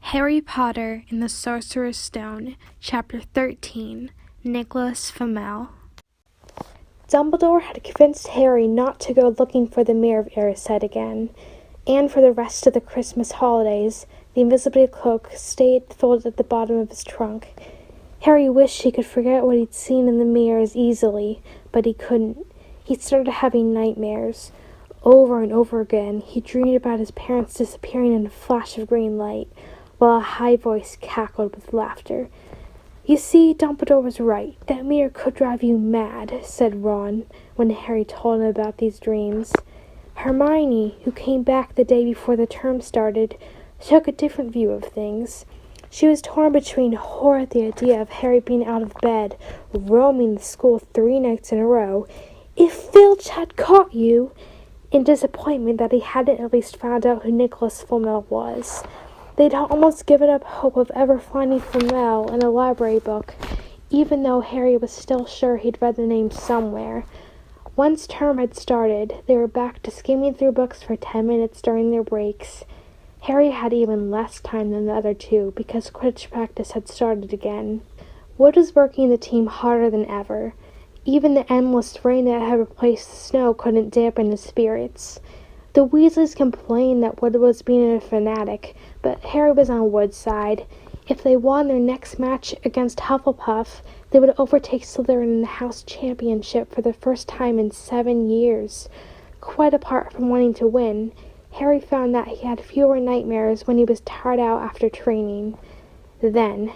Harry Potter and the Sorcerer's Stone, Chapter 13, Nicholas Flamel. Dumbledore had convinced Harry not to go looking for the Mirror of Erised again, and for the rest of the Christmas holidays, the invisibility cloak stayed folded at the bottom of his trunk. Harry wished he could forget what he'd seen in the mirror as easily, but he couldn't. He started having nightmares. Over and over again, he dreamed about his parents disappearing in a flash of green light, while a high voice cackled with laughter. "You see, Dumbledore was right. That mirror could drive you mad," said Ron, when Harry told him about these dreams. Hermione, who came back the day before the term started, took a different view of things. She was torn between horror at the idea of Harry being out of bed, roaming the school 3 nights in a row, if Filch had caught you, and disappointment that he hadn't at least found out who Nicholas Flamel was. They'd almost given up hope of ever finding Flamel in a library book, even though Harry was still sure he'd read the name somewhere. Once term had started, they were back to skimming through books for 10 minutes during their breaks. Harry had even less time than the other two, because Quidditch practice had started again. Wood was working the team harder than ever. Even the endless rain that had replaced the snow couldn't dampen his spirits. The Weasleys complained that Wood was being a fanatic, but Harry was on Wood's side. If they won their next match against Hufflepuff, they would overtake Slytherin in the house championship for the first time in 7 years. Quite apart from wanting to win, Harry found that he had fewer nightmares when he was tired out after training. Then,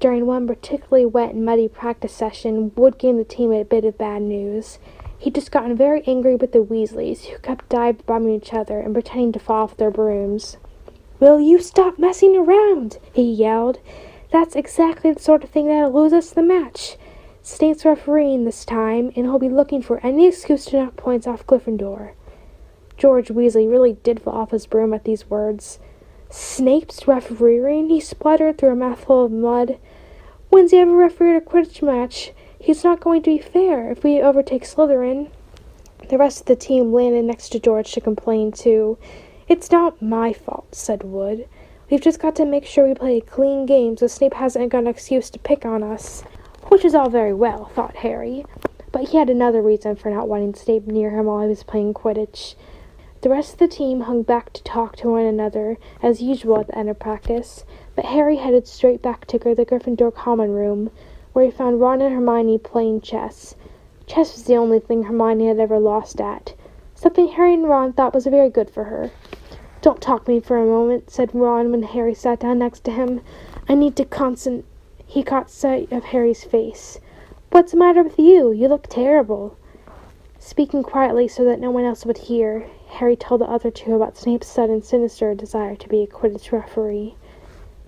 during one particularly wet and muddy practice session, Wood gave the team a bit of bad news. He'd just gotten very angry with the Weasleys, who kept dive-bombing each other and pretending to fall off their brooms. "Will you stop messing around?" he yelled. "That's exactly the sort of thing that'll lose us the match. Snape's refereeing this time, and he'll be looking for any excuse to knock points off Gryffindor." George Weasley really did fall off his broom at these words. "Snape's refereeing?" he spluttered through a mouthful of mud. "When's he ever refereed a Quidditch match? He's not going to be fair if we overtake Slytherin." The rest of the team landed next to George to complain, too. "It's not my fault," said Wood. "We've just got to make sure we play a clean game so Snape hasn't got an excuse to pick on us." Which is all very well, thought Harry, but he had another reason for not wanting Snape near him while he was playing Quidditch. The rest of the team hung back to talk to one another, as usual at the end of practice, but Harry headed straight back to the Gryffindor common room, where he found Ron and Hermione playing chess. Chess was the only thing Hermione had ever lost at, something Harry and Ron thought was very good for her. "Don't talk to me for a moment," said Ron when Harry sat down next to him. "I need to He caught sight of Harry's face. "What's the matter with you? You look terrible." Speaking quietly so that no one else would hear, Harry told the other two about Snape's sudden sinister desire to be a Quidditch referee.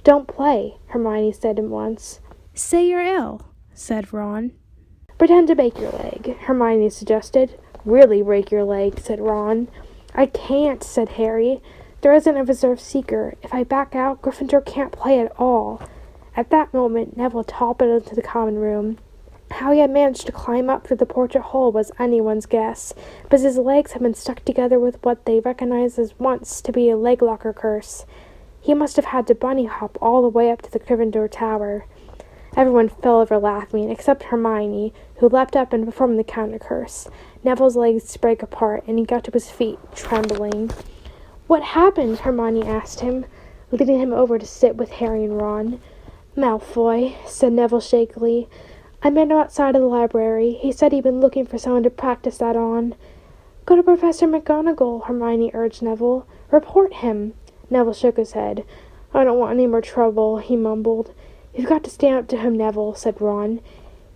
"Don't play," Hermione said at once. "Say you're ill," said Ron. "Pretend to break your leg," Hermione suggested. "Really break your leg," said Ron. "I can't," said Harry. "There isn't a reserve seeker. If I back out, Gryffindor can't play at all." At that moment, Neville toppled into the common room. How he had managed to climb up through the portrait hole was anyone's guess, but his legs had been stuck together with what they recognized as once to be a leg locker curse. He must have had to bunny hop all the way up to the Gryffindor tower. Everyone fell over laughing, except Hermione, who leapt up and performed the counter curse. Neville's legs break apart, and he got to his feet, trembling. "What happened?" Hermione asked him, leading him over to sit with Harry and Ron. "Malfoy," said Neville shakily. "I met him outside of the library. He said he'd been looking for someone to practice that on." "Go to Professor McGonagall," Hermione urged Neville. "Report him." Neville shook his head. "I don't want any more trouble," he mumbled. "You've got to stand up to him, Neville," said Ron.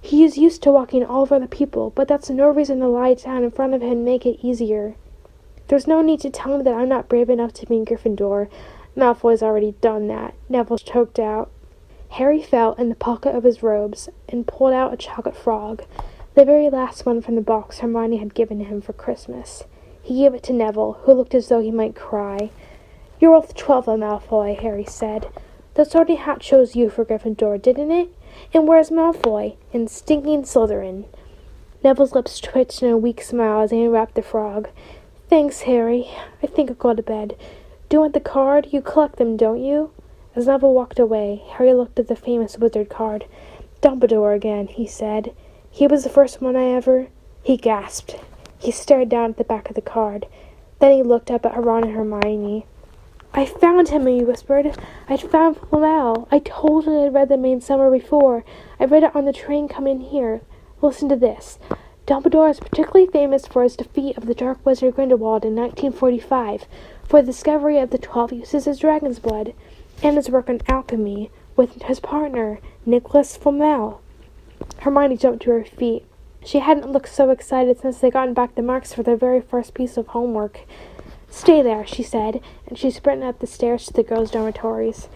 "He is used to walking all over the people, but that's no reason to lie down in front of him and make it easier." "There's no need to tell him that I'm not brave enough to be in Gryffindor. Malfoy's already done that," Neville choked out. Harry felt in the pocket of his robes and pulled out a chocolate frog, the very last one from the box Hermione had given him for Christmas. He gave it to Neville, who looked as though he might cry. "You're worth 12, Malfoy," Harry said. "The Sorting Hat chose you for Gryffindor, didn't it? And where's Malfoy? And stinking Slytherin." Neville's lips twitched in a weak smile as he unwrapped the frog. "Thanks, Harry. I think I'll go to bed. Do you want the card? You collect them, don't you?" As Neville walked away, Harry looked at the famous wizard card. "Dumbledore again," he said. "He was the first one I ever—" He gasped. He stared down at the back of the card. Then he looked up at Ron and Hermione. "I found him," he whispered. "I found Flamel. I told you I'd read the main summer before. I read it on the train coming here. Listen to this. Dumbledore is particularly famous for his defeat of the Dark Wizard Grindelwald in 1945, for the discovery of the 12 uses of dragon's blood, and his work on alchemy with his partner, Nicholas Flamel." Hermione jumped to her feet. She hadn't looked so excited since they'd gotten back the marks for their very first piece of homework. "Stay there," she said, and she sprinted up the stairs to the girls' dormitories.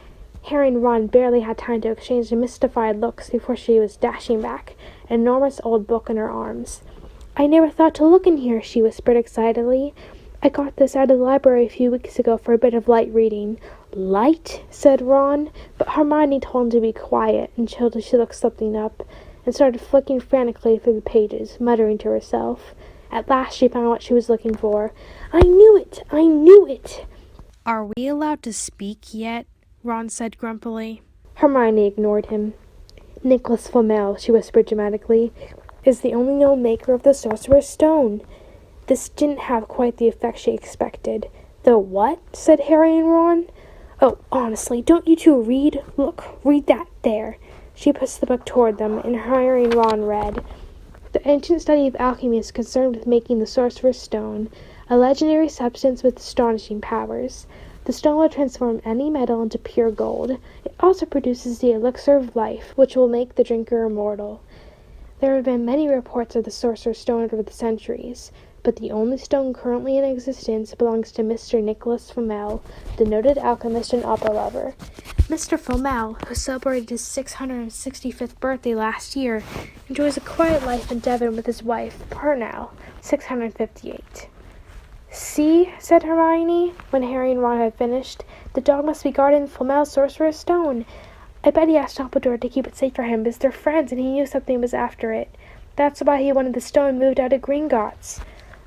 Harry and Ron barely had time to exchange mystified looks before she was dashing back, an enormous old book in her arms. "I never thought to look in here," she whispered excitedly. "I got this out of the library a few weeks ago for a bit of light reading." "Light?" said Ron, but Hermione told him to be quiet until she looked something up, and started flicking frantically through the pages, muttering to herself. At last she found what she was looking for. "I knew it! I knew it!" "Are we allowed to speak yet?" Ron said grumpily. Hermione ignored him. "Nicholas Flamel," she whispered dramatically, "is the only known maker of the Sorcerer's Stone." This didn't have quite the effect she expected. "The what?" said Harry and Ron. "Oh, honestly, don't you two read? Look, read that there." She pushed the book toward them, and Harry and Ron read. "The ancient study of alchemy is concerned with making the Sorcerer's Stone, a legendary substance with astonishing powers. The stone will transform any metal into pure gold. It also produces the elixir of life, which will make the drinker immortal. There have been many reports of the Sorcerer's Stone over the centuries, but the only stone currently in existence belongs to Mr. Nicholas Flamel, the noted alchemist and opera lover. Mr. Flamel, who celebrated his 665th birthday last year, enjoys a quiet life in Devon with his wife, Purnell, 658. "See," said Hermione, when Harry and Ron had finished. "The dog must be guarding Flamel's Sorcerer's Stone. I bet he asked Dumbledore to keep it safe for him because they're friends and he knew something was after it. That's why he wanted the stone moved out of Gringotts."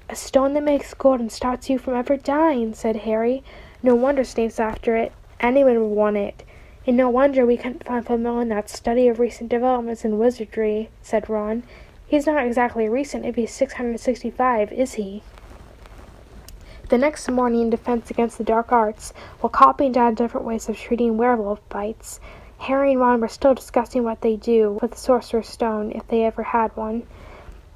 "A stone that makes gold and stops you from ever dying," said Harry. "No wonder Snape's after it. Anyone would want it. And no wonder we couldn't find Flamel in that study of recent developments in wizardry," said Ron. "He's not exactly recent if he's 665, is he?" The next morning, in defense against the dark arts, while copying down different ways of treating werewolf bites, Harry and Ron were still discussing what they'd do with the Sorcerer's Stone if they ever had one.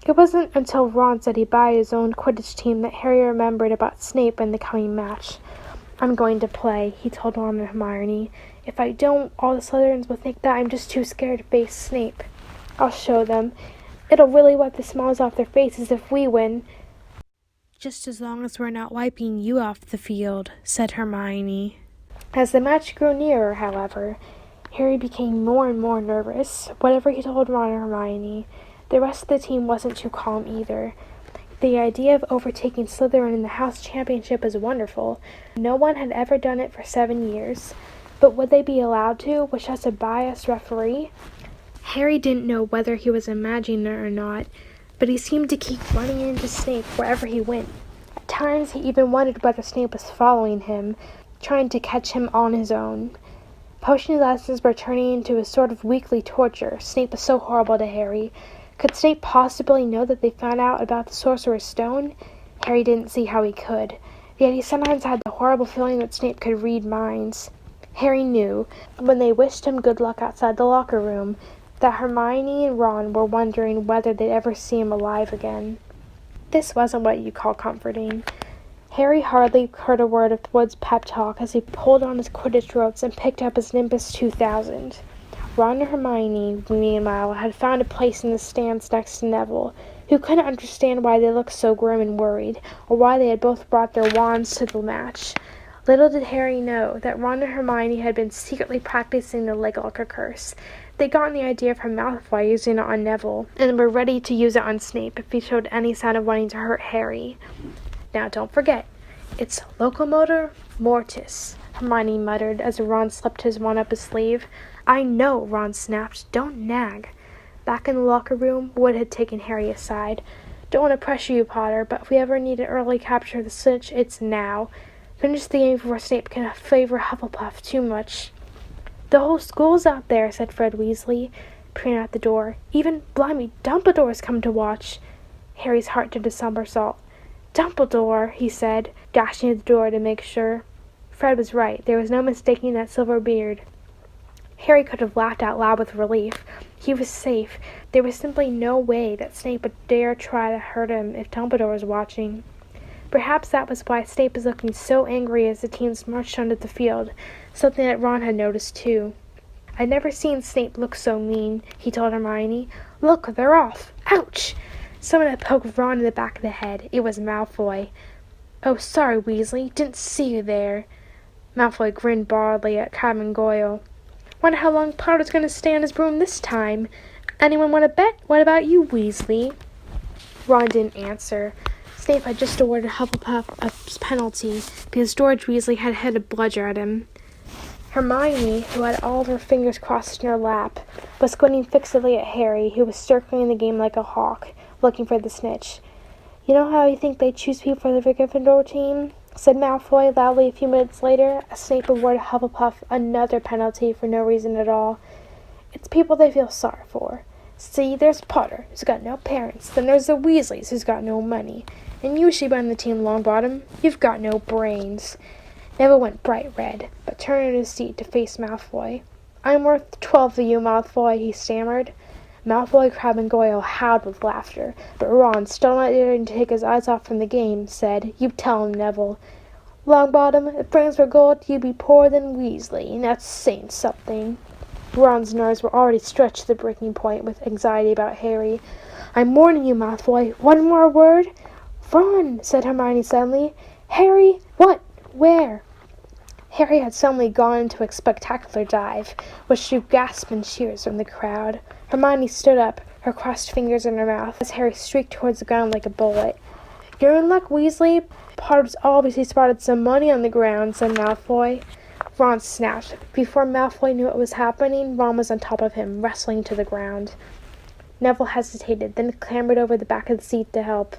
It wasn't until Ron said he'd buy his own Quidditch team that Harry remembered about Snape and the coming match. "I'm going to play," he told Ron and Hermione. "If I don't, all the Slytherins will think that I'm just too scared to face Snape. I'll show them. It'll really wipe the smiles off their faces if we win." "Just as long as we're not wiping you off the field," said Hermione. As the match grew nearer, however, Harry became more and more nervous. Whatever he told Ron and Hermione, the rest of the team wasn't too calm either. The idea of overtaking Slytherin in the House Championship was wonderful. No one had ever done it for 7 years. But would they be allowed to, with such a biased referee? Harry didn't know whether he was imagining it or not, but he seemed to keep running into Snape wherever he went. At times he even wondered whether Snape was following him, trying to catch him on his own. Potion lessons were turning into a sort of weekly torture. Snape was so horrible to Harry. Could Snape possibly know that they found out about the Sorcerer's Stone? Harry didn't see how he could. Yet he sometimes had the horrible feeling that Snape could read minds. Harry knew, when they wished him good luck outside the locker room, that Hermione and Ron were wondering whether they'd ever see him alive again. This wasn't what you call comforting. Harry hardly heard a word of Wood's pep talk as he pulled on his Quidditch ropes and picked up his Nimbus 2000. Ron and Hermione, meanwhile, had found a place in the stands next to Neville, who couldn't understand why they looked so grim and worried, or why they had both brought their wands to the match. Little did Harry know that Ron and Hermione had been secretly practicing the Leglocker curse. They'd gotten the idea from Malfoy using it on Neville, and were ready to use it on Snape if he showed any sign of wanting to hurt Harry. "Now don't forget, it's locomotor mortis," Hermione muttered as Ron slipped his wand up his sleeve. "I know," Ron snapped. "Don't nag." Back in the locker room, Wood had taken Harry aside. "Don't want to pressure you, Potter, but if we ever need an early capture of the Snitch, it's now. Finish the game before Snape can favor Hufflepuff too much." "The whole school's out there," said Fred Weasley, peering out the door. "Even, blimey, Dumbledore's come to watch." Harry's heart did a somersault. "Dumbledore," he said, dashing at the door to make sure. Fred was right. There was no mistaking that silver beard. Harry could have laughed out loud with relief. He was safe. There was simply no way that Snape would dare try to hurt him if Dumbledore was watching. Perhaps that was why Snape was looking so angry as the teams marched onto the field, something that Ron had noticed too. "I'd never seen Snape look so mean," he told Hermione. "Look, they're off! Ouch!" Someone had poked Ron in the back of the head. It was Malfoy. "Oh, sorry, Weasley. Didn't see you there." Malfoy grinned broadly at Crabbe and Goyle. "Wonder how long Potter's going to stay on his broom this time. Anyone want to bet? What about you, Weasley?" Ron didn't answer. Snape had just awarded Hufflepuff a penalty because George Weasley had hit a bludger at him. Hermione, who had all of her fingers crossed in her lap, was squinting fixedly at Harry, who was circling the game like a hawk, looking for the snitch. "You know how you think they choose people for the Gryffindor team?" said Malfoy loudly a few minutes later, as Snape awarded Hufflepuff another penalty for no reason at all. "It's people they feel sorry for. See, there's Potter, who's got no parents. Then there's the Weasleys, who's got no money. And you should be on the team, Longbottom. You've got no brains." Neville went bright red, but turned in his seat to face Malfoy. "I'm worth 12 of you, Malfoy," he stammered. Malfoy, Crabbe, and Goyle howled with laughter, but Ron, still not daring to take his eyes off from the game, said, "You tell him, Neville. Longbottom, if brains were gold, you'd be poorer than Weasley, and that's saying something." Ron's nerves were already stretched to the breaking point with anxiety about Harry. "I'm warning you, Malfoy. One more word—" "Ron," said Hermione suddenly. "Harry!" "What? Where?" Harry had suddenly gone into a spectacular dive, which drew gasps and cheers from the crowd. Hermione stood up, her crossed fingers in her mouth, as Harry streaked towards the ground like a bullet. "You're in luck, Weasley. Potter's obviously spotted some money on the ground," said Malfoy. Ron snapped. Before Malfoy knew what was happening, Ron was on top of him, wrestling to the ground. Neville hesitated, then clambered over the back of the seat to help.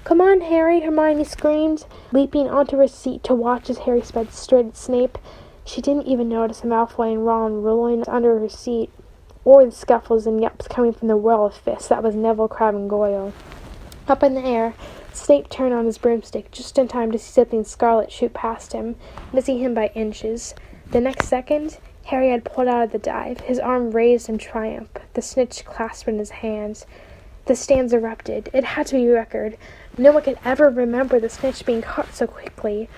"Come on, Harry," Hermione screamed, leaping onto her seat to watch as Harry sped straight at Snape. She didn't even notice Malfoy and Ron rolling under her seat, or the scuffles and yelps coming from the whirl of fists that was Neville, Crabbe, and Goyle. Up in the air, Snape turned on his broomstick just in time to see something scarlet shoot past him, missing him by inches. The next second, Harry had pulled out of the dive, his arm raised in triumph, the snitch clasped in his hands. The stands erupted. It had to be a record. No one could ever remember the snitch being caught so quickly.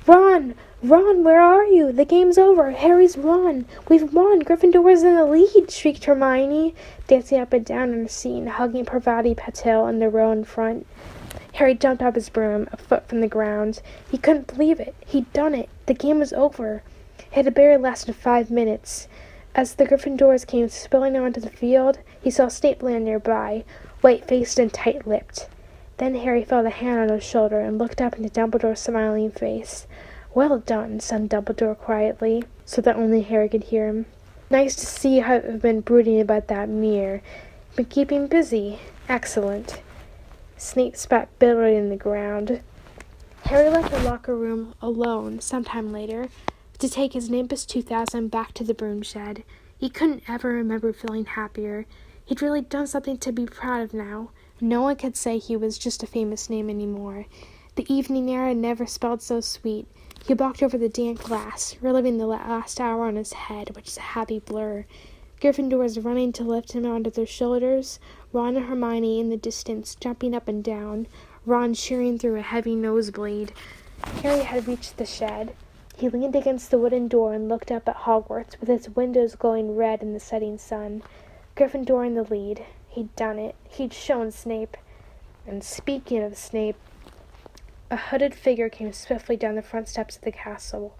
"Ron! Ron, where are you? The game's over. Harry's won. We've won. Gryffindor's in the lead," shrieked Hermione, dancing up and down in her seat and hugging Parvati Patil in the row in front. Harry jumped off his broom, a foot from the ground. He couldn't believe it. He'd done it. The game was over. It had barely lasted 5 minutes. As the Gryffindors came spilling onto the field, he saw Snape land nearby, white-faced and tight-lipped. Then Harry felt a hand on his shoulder and looked up into Dumbledore's smiling face. "Well done," said Dumbledore quietly, so that only Harry could hear him. "Nice to see you have been brooding about that mirror. Been keeping busy. Excellent." Snape spat bitterly in the ground. Harry left the locker room alone sometime later to take his Nimbus 2000 back to the broom shed. He couldn't ever remember feeling happier. He'd really done something to be proud of now. No one could say he was just a famous name anymore. The evening air had never smelled so sweet. He walked over the damp glass, reliving the last hour on his head, which was a happy blur. Gryffindors running to lift him onto their shoulders, Ron and Hermione in the distance, jumping up and down, Ron cheering through a heavy nosebleed. Harry had reached the shed. He leaned against the wooden door and looked up at Hogwarts, with its windows glowing red in the setting sun. Gryffindor in the lead. He'd done it. He'd shown Snape. And speaking of Snape, a hooded figure came swiftly down the front steps of the castle.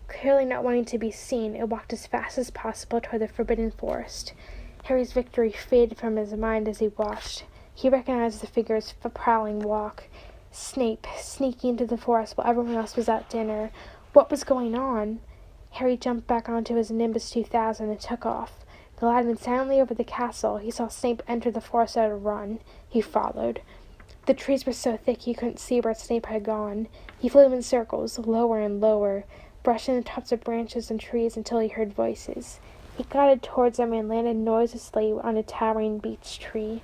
Clearly not wanting to be seen, it walked as fast as possible toward the Forbidden Forest. Harry's victory faded from his mind as he watched. He recognized the figure's prowling walk. Snape, sneaking into the forest while everyone else was at dinner. What was going on? Harry jumped back onto his Nimbus 2000 and took off. Gliding silently over the castle, he saw Snape enter the forest at a run. He followed. The trees were so thick he couldn't see where Snape had gone. He flew in circles, lower and lower. brushing the tops of branches and trees until he heard voices. He glided towards them and landed noiselessly on a towering beech tree.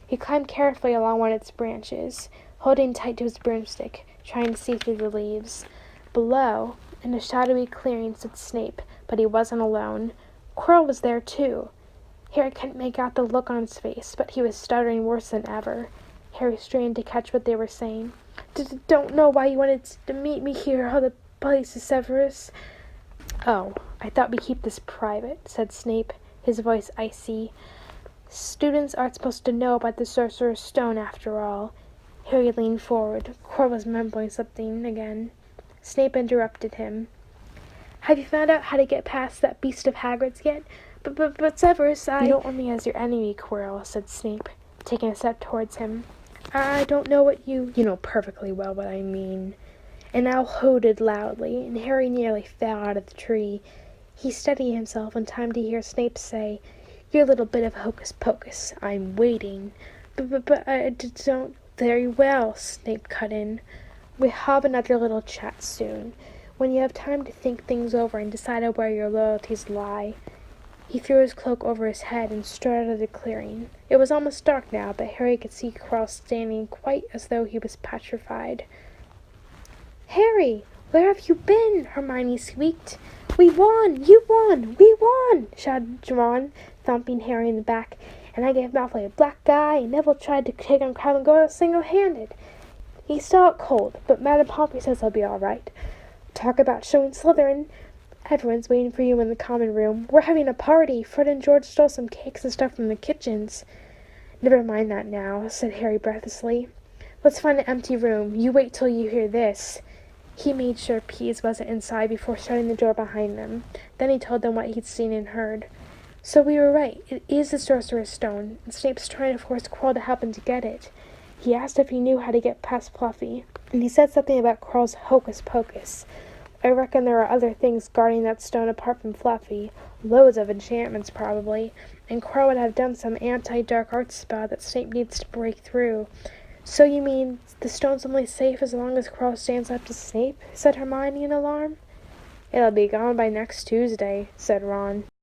He climbed carefully along one of its branches, holding tight to his broomstick, trying to see through the leaves. Below, in a shadowy clearing, stood Snape, but he wasn't alone. Quirrell was there, too. Harry couldn't make out the look on his face, but he was stuttering worse than ever. Harry strained to catch what they were saying. Don't know why you wanted to meet me here, all the places, Severus. Oh, I thought we'd keep this private, said Snape, his voice icy. Students aren't supposed to know about the Sorcerer's Stone, after all. Harry leaned forward. Quirrell was mumbling something again. Snape interrupted him. Have you found out how to get past that beast of Hagrid's yet? But Severus, You don't want me as your enemy, Quirrell, said Snape, taking a step towards him. I don't know what you know perfectly well what I mean. An owl hooted loudly, and Harry nearly fell out of the tree. He steadied himself in time to hear Snape say, Your little bit of hocus-pocus. I'm waiting. But I don't... Very well, Snape cut in. We'll have another little chat soon, when you have time to think things over and decide where your loyalties lie. He threw his cloak over his head and strode out of the clearing. It was almost dark now, but Harry could see Quirrell standing quite as though he was petrified. Harry, where have you been? Hermione squeaked. We won! You won! We won! Shouted Ron, thumping Harry in the back. And I gave Malfoy a black eye, and Neville tried to take on Crabbe and Goyle single-handed. He's still out cold, but Madame Pomfrey says he'll be all right. Talk about showing Slytherin. Everyone's waiting for you in the common room. We're having a party. Fred and George stole some cakes and stuff from the kitchens. Never mind that now, said Harry breathlessly. Let's find an empty room. You wait till you hear this. He made sure Peeves wasn't inside before shutting the door behind them. Then he told them what he'd seen and heard. So we were right. It is the Sorcerer's Stone, and Snape's trying to force Quirrell to help him to get it. He asked if he knew how to get past Fluffy, and he said something about Quirrell's hocus-pocus. I reckon there are other things guarding that stone apart from Fluffy. Loads of enchantments, probably. And Quirrell would have done some anti-dark arts spell that Snape needs to break through. So you mean the stone's only safe as long as Quirrell stands up to Snape? Said Hermione in alarm. It'll be gone by next Tuesday, said Ron.